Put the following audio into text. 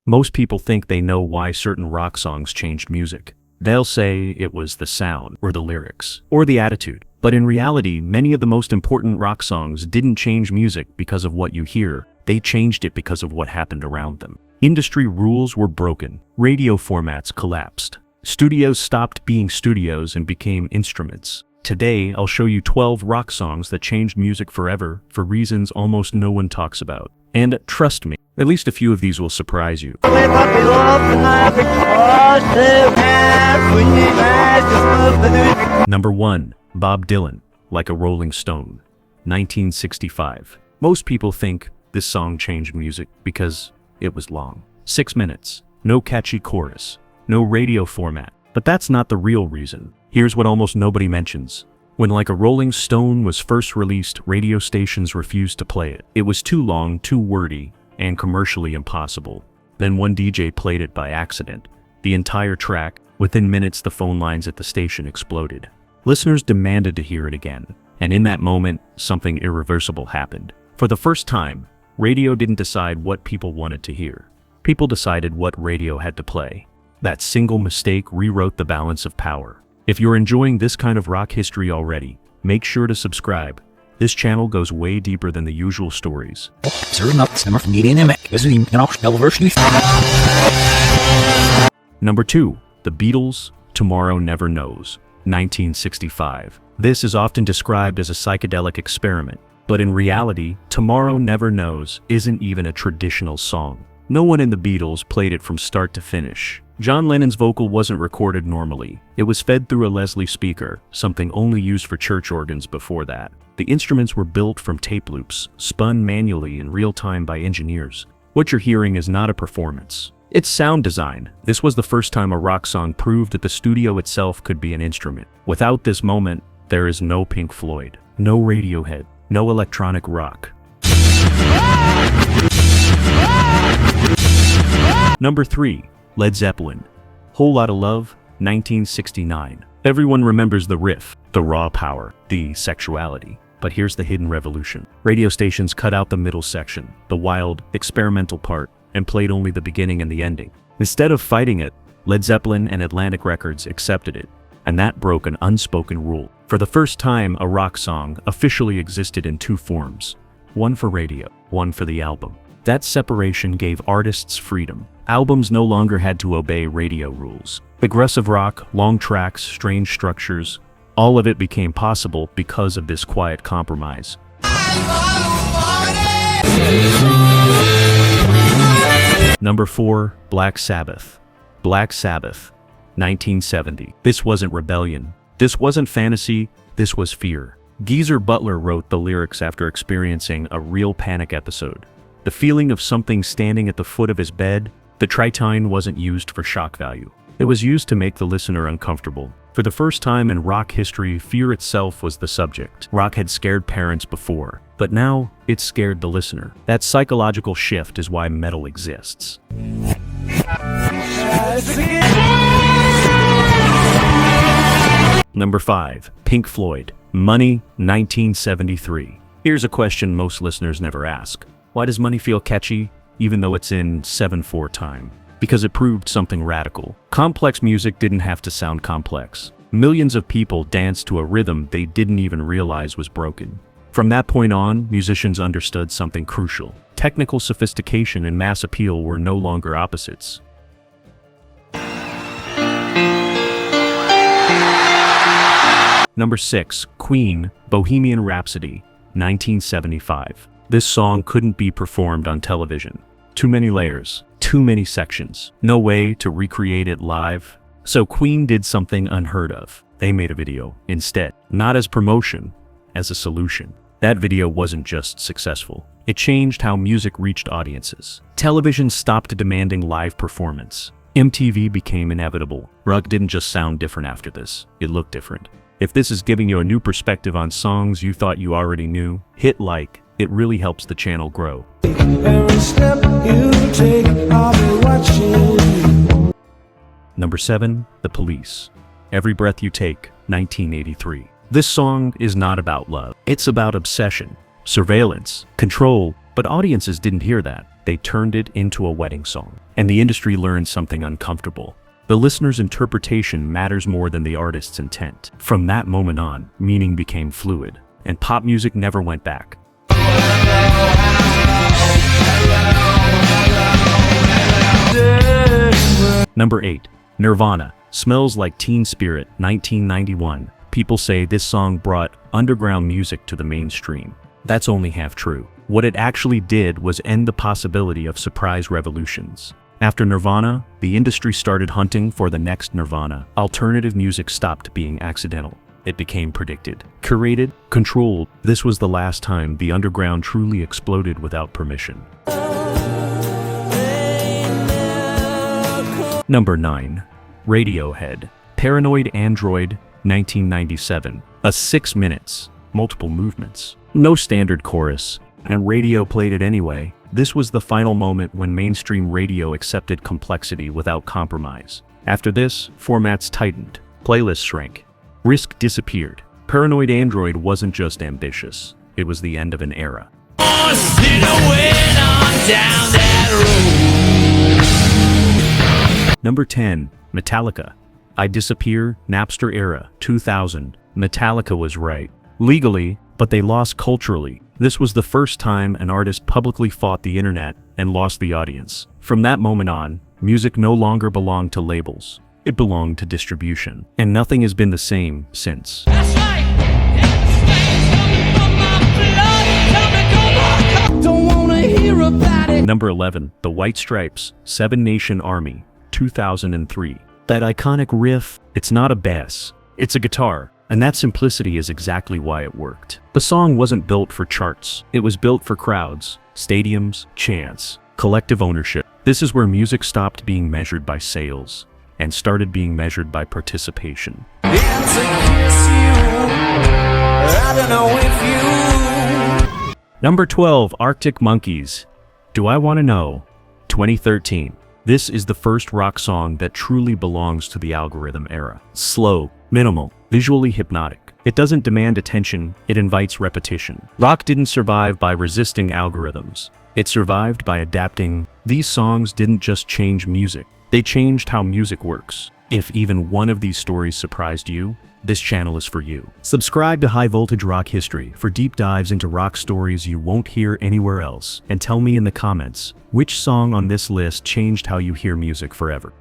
Most people think they know why certain rock songs changed music. They'll say it was the sound, or the lyrics, or the attitude. But in reality, many of the most important rock songs didn't change music because of what you hear. They changed it because of what happened around them. Industry rules were broken. Radio formats collapsed. Studios stopped being studios and became instruments. Today, I'll show you 12 rock songs that changed music forever for reasons almost no one talks about. And trust me, at least a few of these will surprise you. Number 1. Bob Dylan, Like a Rolling Stone, 1965. Most people think this song changed music because it was long. 6 minutes, no catchy chorus, no radio format. But that's not the real reason. Here's what almost nobody mentions. When Like a Rolling Stone was first released, radio stations refused to play it. It was too long, too wordy, and commercially impossible. Then one DJ played it by accident. The entire track, within minutes the phone lines at the station exploded. Listeners demanded to hear it again. And in that moment, something irreversible happened. For the first time, radio didn't decide what people wanted to hear. People decided what radio had to play. That single mistake rewrote the balance of power. If you're enjoying this kind of rock history already, make sure to subscribe. This channel goes way deeper than the usual stories. Number 2. The Beatles, Tomorrow Never Knows, 1965. This is often described as a psychedelic experiment, but in reality, Tomorrow Never Knows isn't even a traditional song. No one in the Beatles played it from start to finish. John Lennon's vocal wasn't recorded normally. It was fed through a Leslie speaker, something only used for church organs before that. The instruments were built from tape loops, spun manually in real time by engineers. What you're hearing is not a performance. It's sound design. This was the first time a rock song proved that the studio itself could be an instrument. Without this moment, there is no Pink Floyd, no Radiohead, no electronic rock. Number 3. Led Zeppelin, Whole Lotta Love, 1969. Everyone remembers the riff, the raw power, the sexuality. But here's the hidden revolution. Radio stations cut out the middle section, the wild, experimental part, and played only the beginning and the ending. Instead of fighting it, Led Zeppelin and Atlantic Records accepted it, and that broke an unspoken rule. For the first time, a rock song officially existed in two forms, one for radio, one for the album. That separation gave artists freedom. Albums no longer had to obey radio rules. Aggressive rock, long tracks, strange structures, all of it became possible because of this quiet compromise. Number 4. Black Sabbath. Black Sabbath, 1970. This wasn't rebellion. This wasn't fantasy. This was fear. Geezer Butler wrote the lyrics after experiencing a real panic episode. The feeling of something standing at the foot of his bed. The tritine wasn't used for shock value. It was used to make the listener uncomfortable. For the first time in rock history, fear itself was the subject. Rock had scared parents before, but now it scared the listener. That psychological shift is why metal exists. Number 5. Pink Floyd, Money, 1973. Here's a question most listeners never ask. Why does Money feel catchy, even though it's in 7/4 time? Because it proved something radical. Complex music didn't have to sound complex. Millions of people danced to a rhythm they didn't even realize was broken. From that point on, musicians understood something crucial. Technical sophistication and mass appeal were no longer opposites. Number 6. Queen, Bohemian Rhapsody, 1975. This song couldn't be performed on television. Too many layers, too many sections, no way to recreate it live. So Queen did something unheard of. They made a video instead, not as promotion, as a solution. That video wasn't just successful. It changed how music reached audiences. Television stopped demanding live performance. MTV became inevitable. Rock didn't just sound different after this, it looked different. If this is giving you a new perspective on songs you thought you already knew, hit like. It really helps the channel grow. Every step you take, I'll be watching. Number 7. The Police, Every Breath You Take, 1983. This song is not about love. It's about obsession, surveillance, control, But audiences didn't hear that. They turned it into a wedding song. And the industry learned something uncomfortable. The listener's interpretation matters more than the artist's intent. From that moment on, meaning became fluid, and pop music never went back. Number 8. Nirvana. Smells Like Teen Spirit, 1991. People say this song brought underground music to the mainstream. That's only half true. What it actually did was end the possibility of surprise revolutions. After Nirvana, the industry started hunting for the next Nirvana. Alternative music stopped being accidental. It became predicted, curated, controlled. This was the last time the underground truly exploded without permission. Number 9. Radiohead. Paranoid Android, 1997. 6 minutes, multiple movements, no standard chorus, and radio played it anyway. This was the final moment when mainstream radio accepted complexity without compromise. After this, formats tightened, playlists shrank, risk disappeared. Paranoid Android wasn't just ambitious, it was the end of an era. Number 10. Metallica. I Disappear, Napster Era, 2000. Metallica was right, legally, but they lost culturally. This was the first time an artist publicly fought the internet and lost the audience. From that moment on, music no longer belonged to labels. It belonged to distribution. And nothing has been the same since. Number 11. The White Stripes, Seven Nation Army, 2003. That iconic riff, it's not a bass, it's a guitar. And that simplicity is exactly why it worked. The song wasn't built for charts. It was built for crowds, stadiums, chants, collective ownership. This is where music stopped being measured by sales and started being measured by participation. Number 12. Arctic Monkeys. Do I Want to Know? 2013. This is the first rock song that truly belongs to the algorithm era. Slow, minimal, visually hypnotic. It doesn't demand attention, it invites repetition. Rock didn't survive by resisting algorithms. It survived by adapting. These songs didn't just change music, they changed how music works. If even one of these stories surprised you, this channel is for you. Subscribe to High Voltage Rock History for deep dives into rock stories you won't hear anywhere else. And tell me in the comments, which song on this list changed how you hear music forever?